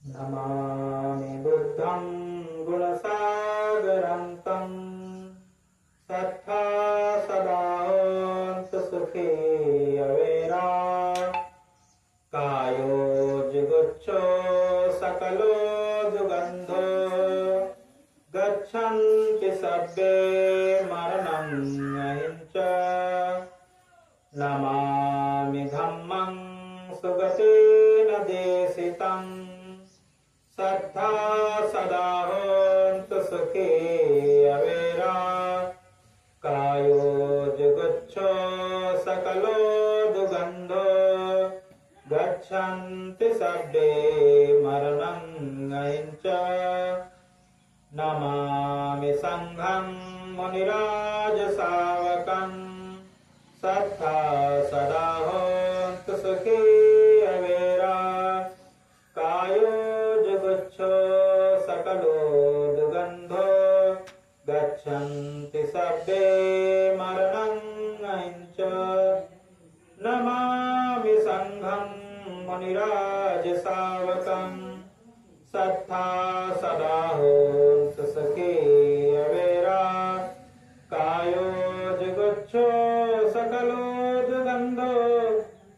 नमामि बुद्धं गुणसागरन्तं सत्ता सदाहन्तु सुखी अवेरा कायो जुगुच्छो सकलो दुगन्धो गच्छन्ति सब्बे मरणं अहिंच नमामि धम्मं सुगतेन देशितं सत्ता सदाहन्तु सुखी अवेरा कायो जुगुच्छो सकलो दुगन्धो गच्छन्ति सब्बे मरणं अहिंच नमामि संघं मुनिराज सावकं सत्ता सदाहन्तु सुखी अवेरा कायो जुगुच्छो सकलो दुगन्धो गच्छन्ति सब्बे मरणं अहिंच नमामि संघं मुनिराज सावकं सत्ता सदाहन्तु सुखी अवेरा कायो जुगुच्छो सकलो दुगन्धो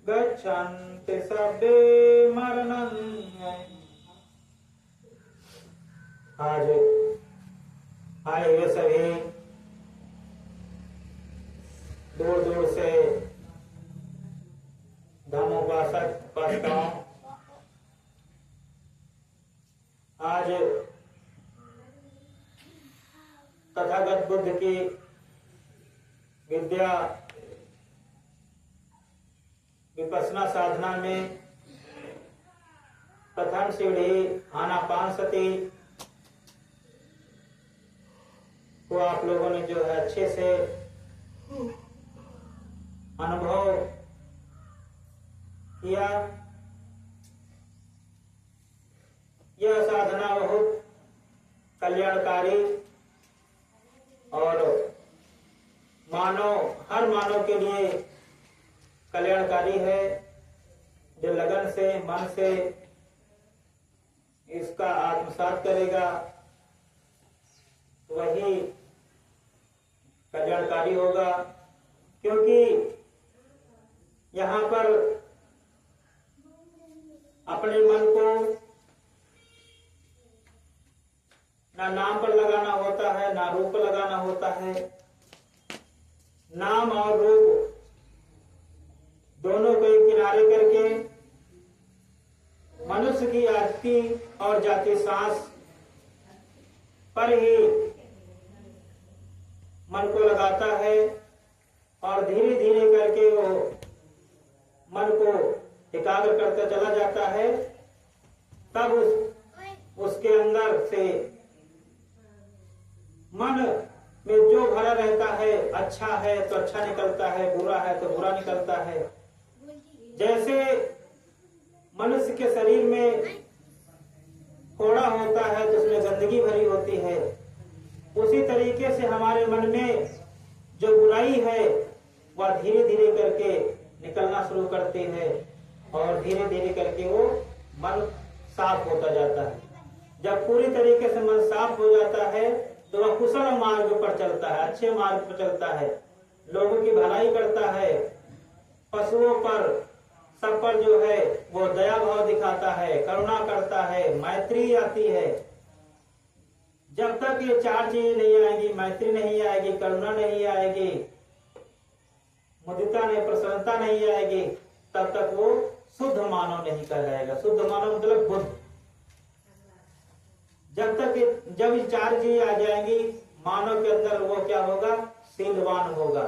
गच्छन्ति सब्बे मरणं। आज आए हुए सभी दूर दूर से धर्मोपासक उपासकाओं, आज तथागत बुद्ध की विद्या विपश्यना साधना में प्रथम सीढ़ी आनापानसति को आप लोगों ने जो है अच्छे से अनुभव किया। यह साधना बहुत कल्याणकारी और हर मानव के लिए कल्याणकारी है। जो लगन से मन से इसका आत्मसात करेगा वही कल्याणकारी होगा, क्योंकि यहाँ पर अपने मन को ना नाम पर लगाना होता है, ना रूप पर लगाना होता है। नाम और रूप दोनों को एक किनारे करके मनुष्य की आदती और जाति सांस पर ही मन को लगाता है और धीरे धीरे करके वो मन को एकाग्र करता चला जाता है। तब उसके अंदर से मन में जो भरा रहता है, अच्छा है तो अच्छा निकलता है, बुरा है तो बुरा निकलता है। जैसे मनुष्य के शरीर में फोड़ा होता है तो उसमें गंदगी भरी होती है, उसी तरीके से हमारे मन में जो बुराई है वह धीरे धीरे करके निकलना शुरू करती है और धीरे धीरे करके वो मन साफ होता जाता है। जब पूरी तरीके से मन साफ हो जाता है तो वह कुशल मार्ग पर चलता है, अच्छे मार्ग पर चलता है, लोगों की भलाई करता है, पशुओं पर सब पर जो है वो दया भाव दिखाता है, करुणा करता है, मैत्री आती है। जब तक ये चार चीजें नहीं आएगी, मैत्री नहीं आएगी, करुणा नहीं आएगी, मुदिता नहीं, प्रसन्नता नहीं आएगी, तब तक वो शुद्ध मानव नहीं कहलाएगा। शुद्ध मानव मतलब बुद्ध। जब ये चार चीजें आ जाएंगी मानव के अंदर, वो क्या होगा? शीलवान होगा।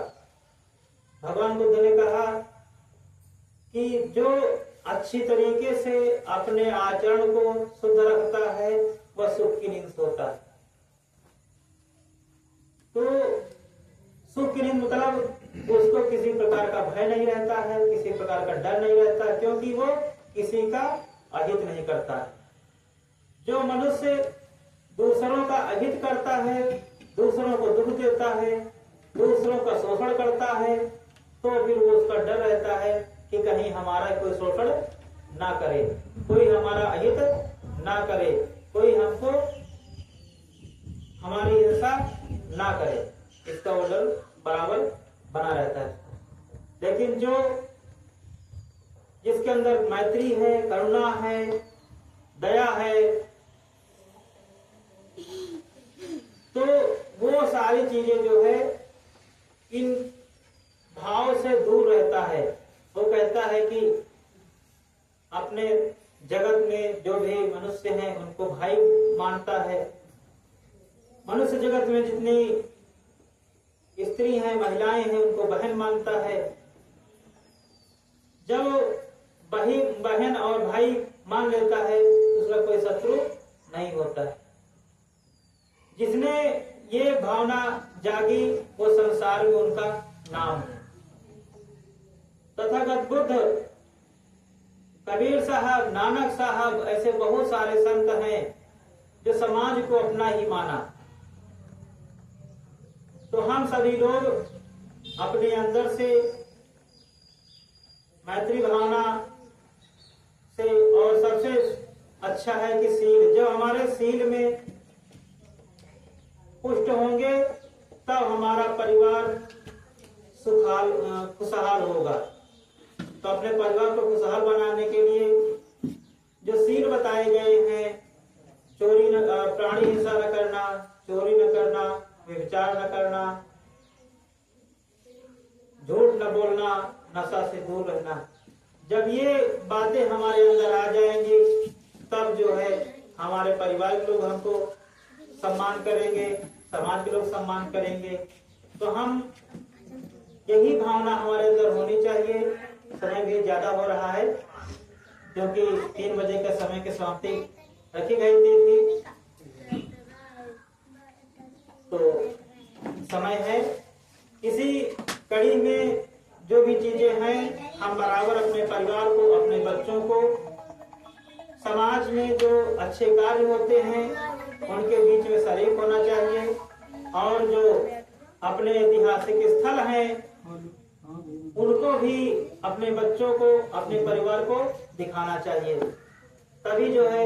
भगवान बुद्ध ने कहा कि जो अच्छी तरीके से अपने आचरण को शुद्ध रखता है वह सुख की नींद सोता है। तो सुख की नींद मतलब उसको किसी प्रकार का भय नहीं रहता है, किसी प्रकार का डर नहीं रहता, क्योंकि वो किसी का अहित नहीं करता है। जो मनुष्य दूसरों का अहित करता है, दूसरों को दुख देता है, दूसरों का शोषण करता है, तो फिर वो उसका डर रहता है कि कहीं हमारा कोई शोषण ना करे, कोई हमारा अहित ना करे, कोई हमको हमारी हिंसा ना करे, इसका ऑर्डर बराबर बना रहता है। लेकिन जो जिसके अंदर मैत्री है, करुणा है, दया है, तो वो सारी चीजें जो है इन भाव से दूर रहता है। वो कहता है कि अपने जगत में जो भी मनुष्य हैं उनको भाई मानता है। मनुष्य जगत में जितनी स्त्री हैं, महिलाएं हैं, उनको बहन मानता है। जब बहन और भाई मान लेता है तो उसका कोई शत्रु नहीं होता है। जिसने ये भावना जागी वो संसार में उनका नाम है। तथागत बुद्ध, कबीर साहब, नानक साहब, ऐसे बहुत सारे संत हैं जो समाज को अपना ही माना। तो हम सभी लोग अपने अंदर से मैत्री भावना से, और सबसे अच्छा है कि सील, जब हमारे सील में पुष्ट होंगे तब हमारा परिवार खुशहाल होगा। तो अपने परिवार को खुशहाल बनाने के लिए जो सील बताए गए हैं, चोरी न, प्राणी हिंसा न करना, चोरी न करना, व्यभिचार न करना, झूठ न बोलना, नशा से दूर रहना, जब ये बातें हमारे अंदर आ जाएंगी तब जो है हमारे परिवार के लोग हमको सम्मान करेंगे, समाज के लोग सम्मान करेंगे। तो हम यही भावना हमारे अंदर होनी चाहिए। समय भी ज्यादा हो रहा है क्योंकि 3 बजे का समय की समाप्ति रखी गई थी। तो समय है, इसी कड़ी में जो भी चीजें हैं हम बराबर अपने परिवार को, अपने बच्चों को, समाज में जो अच्छे कार्य होते हैं उनके बीच में शरीक होना चाहिए। और जो अपने ऐतिहासिक स्थल हैं उनको भी अपने बच्चों को, अपने परिवार को दिखाना चाहिए। तभी जो है,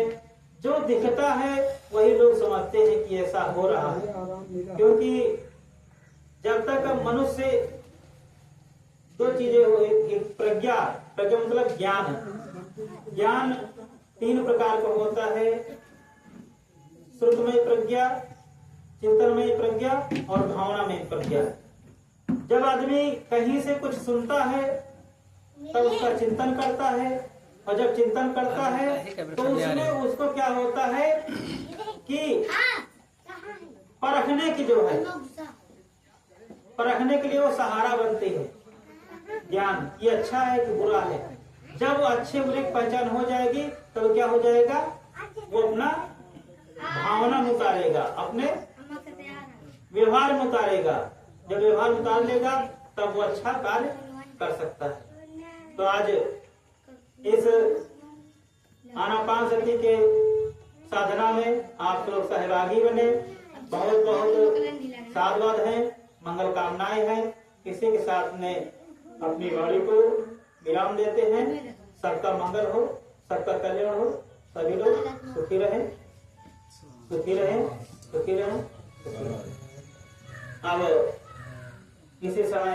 जो दिखता है वही लोग समझते हैं कि ऐसा हो रहा है। क्योंकि जब तक मनुष्य, दो चीजें हो, एक प्रज्ञा मतलब ज्ञान 3 प्रकार का होता है, श्रुतमय प्रज्ञा, चिंतनमय प्रज्ञा और भावनामय प्रज्ञा। जब आदमी कहीं से कुछ सुनता है तब उसका चिंतन करता है, और जब चिंतन करता है तो उसमें उसको क्या होता है कि परखने की जो है, परखने के लिए वो सहारा बनती है ज्ञान, ये अच्छा है कि बुरा है। जब वो अच्छे बुरे की पहचान हो जाएगी तो क्या हो जाएगा, वो अपना भावना में उतारेगा, अपने व्यवहार में उतारेगा। जब व्यवहार में उतार लेगा तब वो अच्छा कार्य कर सकता है। तो आज इस आनापानसति के साधना में आप लोग सहभागी बने, बहुत बहुत साधुवाद है, मंगल कामनाएं हैं। किसी के साथ में अपनी वाणी को विराम देते हैं। सबका मंगल हो, सबका कल्याण हो, सभी लोग सुखी रहें, सुखी रहें, सुखी रहें, सुखी रहें। अब इसी समय